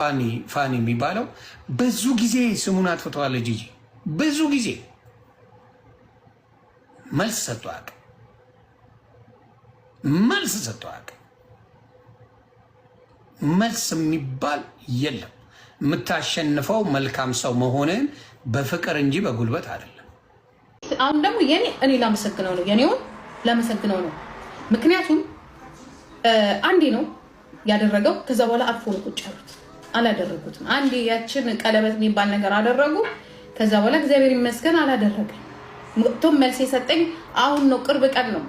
ፋኒ የሚባለው ብዙ ጊዜ ስሙን አጥፍተዋል። ጂጂ ብዙ ጊዜ መልስ ሰጥቶ አያውቅም። መልስ የሚባል የለም። የምታሸንፈው መልካም ሰው መሆንን በፍቅር እንጂ በጉልበት አይደለም። አሁን ደግሞ እኔ ላመሰግነው ነው የኔውን ላመሰግነው ነው። ምክንያቱም አንዴ ነው ያደረገው። ከዛ በኋላ አርፎ ነው ቁጭ ያሉት። አላደረጉትም። አንዴ ያችን ቀለበት የሚባል ነገር አደረጉ። ከዛ በኋላ እግዚአብሔር ይመስገን አላደረገኝ። ቶም መልስ የሰጠኝ አሁን ነው፣ ቅርብ ቀን ነው።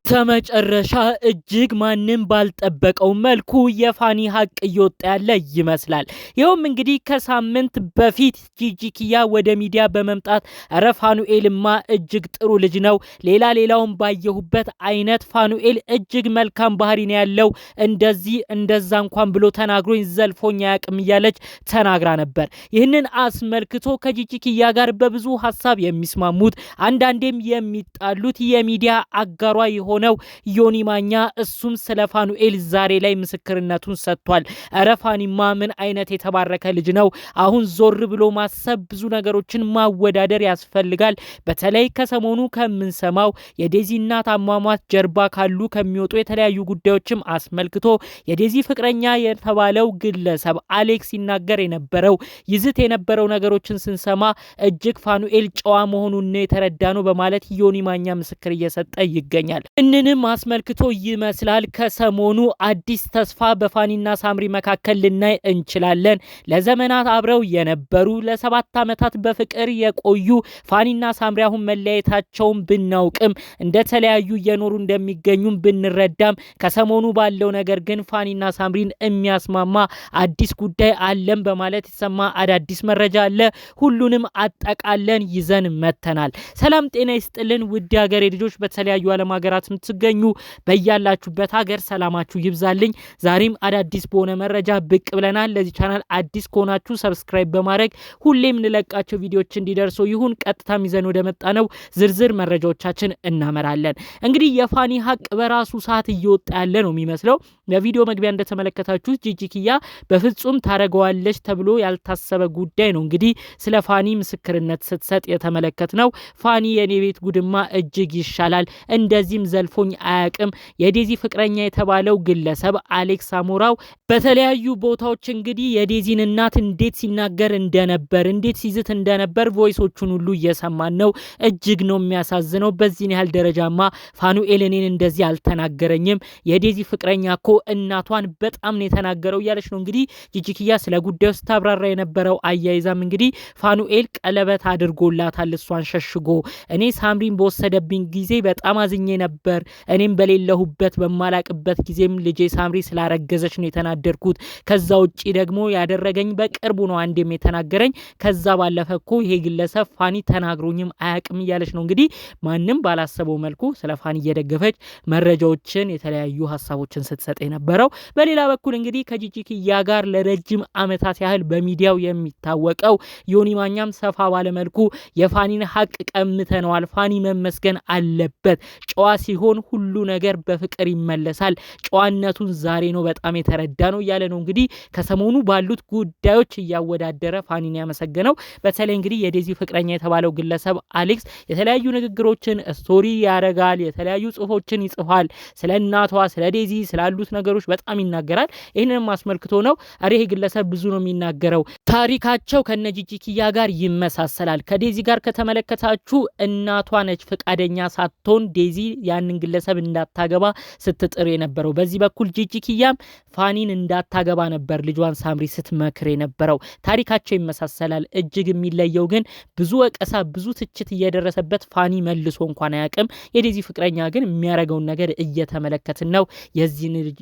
ተመጨረሻ እጅግ ማንም ባልጠበቀው መልኩ የፋኒ ሀቅ እየወጣ ያለ ይመስላል። ይኸውም እንግዲህ ከሳምንት በፊት ጂጂ ኪያ ወደ ሚዲያ በመምጣት ኧረ ፋኑኤልማ እጅግ ጥሩ ልጅ ነው፣ ሌላውን ባየሁበት አይነት ፋኑኤል እጅግ መልካም ባህሪ ነው ያለው፣ እንደዚህ እንደዛ እንኳን ብሎ ተናግሮኝ ዘልፎኝ አያውቅም እያለች ተናግራ ነበር። ይህንን አስመልክቶ ከጂጂ ኪያ ጋር በብዙ ሀሳብ የሚስማሙት አንዳንዴም የሚጣሉት የሚዲያ አጋሯ ሆነው ዮኒ ማኛ እሱም ስለ ፋኑኤል ዛሬ ላይ ምስክርነቱን ሰጥቷል። ኧረ ፋኒማ ምን አይነት የተባረከ ልጅ ነው። አሁን ዞር ብሎ ማሰብ፣ ብዙ ነገሮችን ማወዳደር ያስፈልጋል። በተለይ ከሰሞኑ ከምንሰማው የዴዚ እናት አሟሟት ጀርባ ካሉ ከሚወጡ የተለያዩ ጉዳዮችም አስመልክቶ የዴዚ ፍቅረኛ የተባለው ግለሰብ አሌክስ ሲናገር የነበረው ይዝት የነበረው ነገሮችን ስንሰማ እጅግ ፋኑኤል ጨዋ መሆኑን የተረዳ ነው በማለት ዮኒ ማኛ ምስክር እየሰጠ ይገኛል። እንንም አስመልክቶ ይመስላል ከሰሞኑ አዲስ ተስፋ በፋኒና ሳምሪ መካከል ልናይ እንችላለን። ለዘመናት አብረው የነበሩ ለ7 ዓመታት በፍቅር የቆዩ ፋኒና ሳምሪ አሁን መለያየታቸውን ብናውቅም እንደተለያዩ እየኖሩ እንደሚገኙም ብንረዳም ከሰሞኑ ባለው ነገር ግን ፋኒና ሳምሪን የሚያስማማ አዲስ ጉዳይ አለን በማለት የተሰማ አዳዲስ መረጃ አለ። ሁሉንም አጠቃለን ይዘን መተናል። ሰላም ጤና ይስጥልን ውድ ሀገሬ ልጆች፣ በተለያዩ ዓለም ሀገራት የምትገኙ በያላችሁበት ሀገር ሰላማችሁ ይብዛልኝ። ዛሬም አዳዲስ በሆነ መረጃ ብቅ ብለናል። ለዚህ ቻናል አዲስ ከሆናችሁ ሰብስክራይብ በማድረግ ሁሌም እንለቃቸው ቪዲዮዎች እንዲደርሱ ይሁን። ቀጥታም ይዘን ወደ መጣ ነው ዝርዝር መረጃዎቻችን እናመራለን። እንግዲህ የፋኒ ሀቅ በራሱ ሰዓት እየወጣ ያለ ነው የሚመስለው። በቪዲዮ መግቢያ እንደተመለከታችሁ ጂጂ ኪያ በፍጹም ታረገዋለች ተብሎ ያልታሰበ ጉዳይ ነው እንግዲህ ስለ ፋኒ ምስክርነት ስትሰጥ የተመለከት ነው። ፋኒ የኔ ቤት ጉድማ እጅግ ይሻላል፣ እንደዚህም ዘልፎኝ አያውቅም። የዴዚ ፍቅረኛ የተባለው ግለሰብ አሌክስ አሞራው በተለያዩ ቦታዎች እንግዲህ የዴዚን እናት እንዴት ሲናገር እንደነበር፣ እንዴት ሲዝት እንደነበር ቮይሶቹን ሁሉ እየሰማን ነው። እጅግ ነው የሚያሳዝነው። በዚህን ያህል ደረጃማ ፋኑኤል እኔን እንደዚህ አልተናገረኝም፣ የዴዚ ፍቅረኛ እኮ እናቷን በጣም ነው የተናገረው እያለች ነው እንግዲህ ጂጂ ኪያ ስለ ጉዳዩ ስታብራራ የነበረው። አያይዛም እንግዲህ ፋኑኤል ቀለበት አድርጎላታል እሷን ሸሽጎ። እኔ ሳምሪን በወሰደብኝ ጊዜ በጣም አዝኜ ነበር። እኔም በሌለሁበት በማላቅበት ጊዜም ልጄ ሳምሪ ስላረገዘች ነው የተናደርኩት። ከዛ ውጪ ደግሞ ያደረገኝ በቅርቡ ነው አንዴም የተናገረኝ። ከዛ ባለፈ እኮ ይሄ ግለሰብ ፋኒ ተናግሮኝም አያቅም እያለች ነው እንግዲህ ማንም ባላሰበው መልኩ ስለ ፋኒ እየደገፈች መረጃዎችን፣ የተለያዩ ሀሳቦችን ስትሰጥ የነበረው። በሌላ በኩል እንግዲህ ከጂጂ ኪያ ጋር ለረጅም ዓመታት ያህል በሚዲያው የሚታወቀው ዮኒ ማኛም ሰፋ ባለመልኩ የፋኒን ሀቅ ቀምተነዋል፣ ፋኒ መመስገን አለበት፣ ጨዋ ሲሆን ሁሉ ነገር በፍቅር ይመለሳል፣ ጨዋነቱን ዛሬ ነው በጣም የተረዳ ነው እያለ ነው እንግዲህ ከሰሞኑ ባሉት ጉዳዮች እያወዳደረ ፋኒን ያመሰገነው። በተለይ እንግዲህ የዴዚ ፍቅረኛ የተባለው ግለሰብ አሌክስ የተለያዩ ንግግሮችን ስቶሪ ያረጋል፣ የተለያዩ ጽሁፎችን ይጽፋል። ስለ እናቷ፣ ስለ ዴዚ ስላሉት ነገሮች በጣም ይናገራል። ይህንንም አስመልክቶ ነው ይሄ ግለሰብ ብዙ ነው የሚናገረው። ታሪካቸው ከነ ጂጂ ኪያ ጋር ይመሳሰላል። ከዴዚ ጋር ከተመለከታችሁ እናቷ ነች ፍቃደኛ ሳትሆን ዴዚ ያንን ግለሰብ እንዳታገባ ስትጥር የነበረው። በዚህ በኩል ጂጂ ኪያም ፋኒን እንዳታገባ ነበር ልጇን ሳምሪ ስትመክር የነበረው። ታሪካቸው ይመሳሰላል። እጅግ የሚለየው ግን ብዙ ወቀሳ፣ ብዙ ትችት እየደረሰበት ፋኒ መልሶ እንኳን አያውቅም። የዴዚ ፍቅረኛ ግን የሚያረገውን ነገር እየተመለከትን ነው።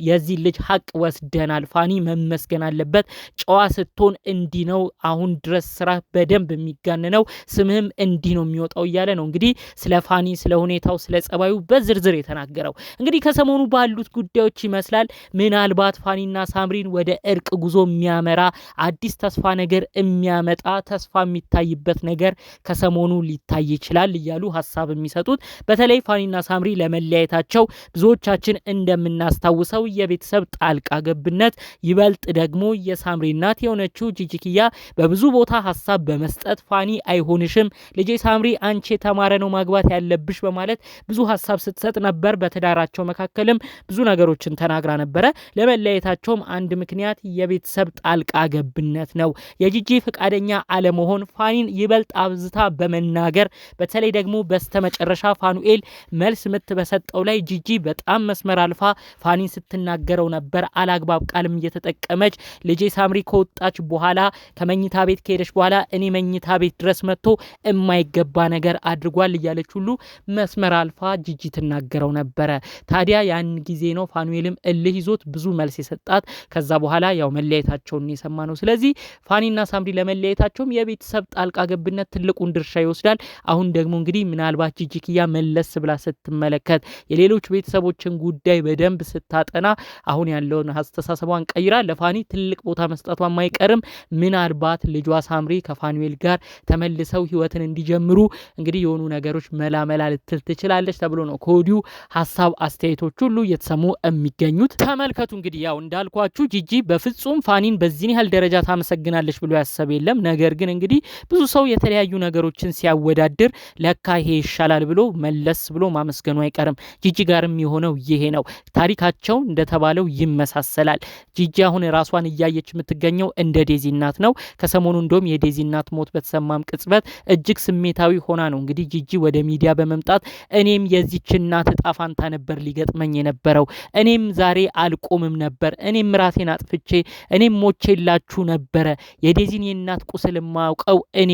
የዚህ ልጅ ሀቅ ወስደናል። ፋኒ መመስገን አለበት። ጨዋ ስትሆን እንዲህ ነው። አሁን ድረስ ስራ በደንብ የሚጋነነው ስምህም እንዲህ ነው የሚወጣው እያለ ነው እንግዲህ ስለ ፋኒ፣ ስለ ሁኔታው፣ ስለ ጸባዩ በዝርዝር በዝርዝር የተናገረው። እንግዲህ ከሰሞኑ ባሉት ጉዳዮች ይመስላል ምናልባት ፋኒና ሳምሪን ወደ እርቅ ጉዞ የሚያመራ አዲስ ተስፋ ነገር የሚያመጣ ተስፋ የሚታይበት ነገር ከሰሞኑ ሊታይ ይችላል እያሉ ሀሳብ የሚሰጡት በተለይ ፋኒና ሳምሪ ለመለያየታቸው ብዙዎቻችን እንደምናስታውሰው የቤተሰብ ጣልቃ ገብነት ይበልጥ ደግሞ የሳምሪ እናት የሆነችው ጂጂኪያ በብዙ ቦታ ሀሳብ በመስጠት ፋኒ አይሆንሽም፣ ልጄ ሳምሪ አንቺ የተማረ ነው ማግባት ያለብሽ በማለት ብዙ ሀሳብ ስትሰጥ ነበር። በትዳራቸው መካከልም ብዙ ነገሮችን ተናግራ ነበረ። ለመለያየታቸውም አንድ ምክንያት የቤተሰብ ጣልቃ ገብነት ነው። የጂጂ ፈቃደኛ አለመሆን ፋኒን ይበልጥ አብዝታ በመናገር በተለይ ደግሞ በስተመጨረሻ ፋኑኤል መልስ ምት በሰጠው ላይ ጂጂ በጣም መስመር አልፋ ፋኒን ስትናገረው ነበር። አላግባብ ቃልም እየተጠቀመች ልጄ ሳምሪ ከወጣች በኋላ ከመኝታ ቤት ከሄደች በኋላ እኔ መኝታ ቤት ድረስ መጥቶ የማይገባ ነገር አድርጓል እያለች ሁሉ መስመር አልፋ ጂጂ ትናገረው ነበረ። ታዲያ ያን ጊዜ ነው ፋኑኤልም እልህ ይዞት ብዙ መልስ የሰጣት። ከዛ በኋላ ያው መለያየታቸውን የሰማ ነው። ስለዚህ ፋኒና ሳምሪ ለመለያየታቸውም የቤተሰብ ጣልቃ ገብነት ትልቁን ድርሻ ይወስዳል። አሁን ደግሞ እንግዲህ ምናልባት ጂጂኪያ መለስ ብላ ስትመለከት የሌሎች ቤተሰቦችን ጉዳይ በደንብ ስታጠና አሁን ያለውን አስተሳሰቧን ቀይራ ለፋኒ ትልቅ ቦታ መስጠቷን ማይቀርም ምናልባት ልጇ ሳምሪ ከፋኑኤል ጋር ተመልሰው ህይወትን እንዲጀምሩ እንግዲህ የሆኑ ነገሮች መላመላ ልትል ትችላለች ተብሎ ነው ከወዲሁ ሀሳብ አስተያየቶች ሁሉ እየተሰሙ የሚገኙት። ተመልከቱ እንግዲህ ያው እንዳልኳችሁ ጂጂ በፍጹም ፋኒን በዚህን ያህል ደረጃ ታመሰግናለች ብሎ ያሰብ የለም። ነገር ግን እንግዲህ ብዙ ሰው የተለያዩ ነገሮችን ሲያወዳድር ለካ ይሄ ይሻላል ብሎ መለስ ብሎ ማመስገኑ አይቀርም። ጂጂ ጋርም የሆነው ይሄ ነው። ታሪካቸው እንደተባለው ይመሳሰላል። ጂጂ አሁን ራሷን እያየች የምትገኘው እንደ ዴዚ እናት ነው። ከሰሞኑ እንደውም የዴዚ እናት ሞት በተሰማም ቅጽበት እጅግ ስሜታዊ ሆና ነው እንግዲህ ጂጂ ወደ ሚዲያ በመምጣት እኔም የዚች እናት እጣ ፋንታ ነበር ሊገጥመኝ የነበረው፣ እኔም ዛሬ አልቆምም ነበር፣ እኔም ራሴን አጥፍቼ እኔም ሞቼላችሁ ነበረ። የዴዚን የእናት ቁስል ማውቀው እኔ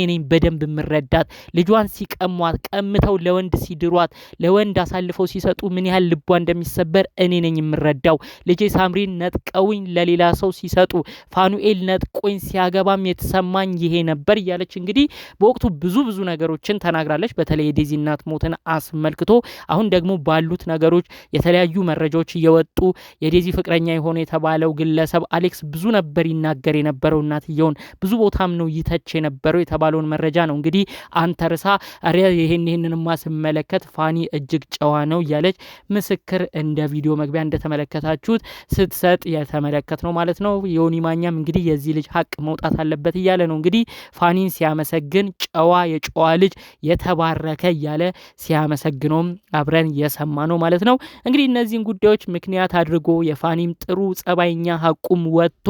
ነኝ በደንብ ምረዳት። ልጇን ሲቀሟት ቀምተው ለወንድ ሲድሯት ለወንድ አሳልፈው ሲሰጡ ምን ያህል ልቧ እንደሚሰበር እኔ ነኝ የምረዳው። ልጄ ሳምሪን ነጥቀውኝ ለሌላ ሰው ሲሰጡ ፋኑኤል ነጥቆኝ ሲያገባም የተሰማኝ ይሄ ነበር እያለች እንግዲህ በወቅቱ ብዙ ነገሮችን ተናግራለች። በተለይ የዴዚ እናት ሞትን አስመልክቶ አሁን ደግሞ ባሉት ነገሮች የተለያዩ መረጃዎች እየወጡ የዴዚ ፍቅረኛ የሆነ የተባለው ግለሰብ አሌክስ ብዙ ነበር ይናገር የነበረው እናትየውን ብዙ ቦታም ነው ይተች የነበረው የተባለውን መረጃ ነው እንግዲህ አንተርሳ ይሄንን ማስመለከት ፋኒ እጅግ ጨዋ ነው እያለች ምስክር እንደ ቪዲዮ መግቢያ እንደተመለከታችሁት ስትሰጥ የተመለከት ነው ማለት ነው። ዮኒ ማኛም እንግዲህ የዚህ ልጅ ሀቅ መውጣት አለበት እያለ ነው እንግዲህ ፋኒን ሲያመሰግን ጨዋ የጨዋ ልጅ የተባረከ እያለ ሲያመሰግነውም አብረን የሰማ ነው ማለት ነው። እንግዲህ እነዚህን ጉዳዮች ምክንያት አድርጎ የፋኒም ጥሩ ጸባይኛ ሀቁም ወጥቶ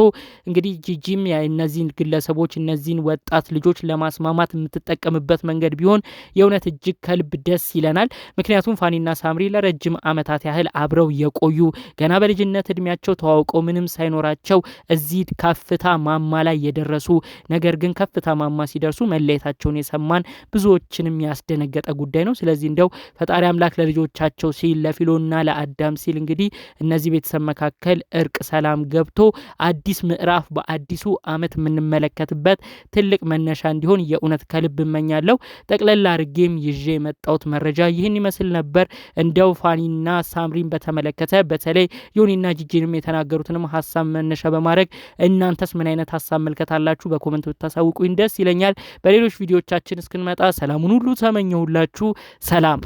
እንግዲህ ጂጂም እነዚህን ግለሰቦች እነዚህን ወጣት ልጆች ለማስማማት የምትጠቀምበት መንገድ ቢሆን የእውነት እጅግ ከልብ ደስ ይለናል። ምክንያቱም ፋኒና ሳምሪ ለረጅም ዓመታት ያህል አብረው የቆዩ ገና በልጅነት እድሜያቸው ተዋውቀው ምንም ሳይኖራቸው እዚህ ከፍታ ማማ ላይ የደረሱ ነገር ግን ከፍታ ማማ ሲደርሱ መለየታቸውን የሰማን ብዙዎችንም ያስደነገጠ ጉዳይ ነው። ስለዚህ እንደው ፈጣሪ አምላክ ለልጆቻቸው ሲል ለፊሎና ለአዳም ሲል እንግዲህ እነዚህ ቤተሰብ መካከል እርቅ ሰላም ገብቶ አዲስ ምዕራፍ በአዲሱ ዓመት የምንመለከትበት ትልቅ መነሻ እንዲሆን የእውነት ከልብ እመኛለሁ። ጠቅለላ አርጌም ይዤ የመጣሁት መረጃ ይህን ይመስል ነበር። እንደው ፋኒና ሳምሪን በተመለከተ በተለይ ዮኒና ጂጂንም የተናገሩትንም ሀሳብ መነሻ በማድረግ እናንተስ ምን አይነት ሀሳብ መልከታላችሁ በኮሜንት ብታሳውቁኝ ደስ ይለኛል። በሌሎች ቪዲዮዎቻችን እስክንመጣ ሰላሙን ሁሉ ተመኘሁላችሁ። ሰላም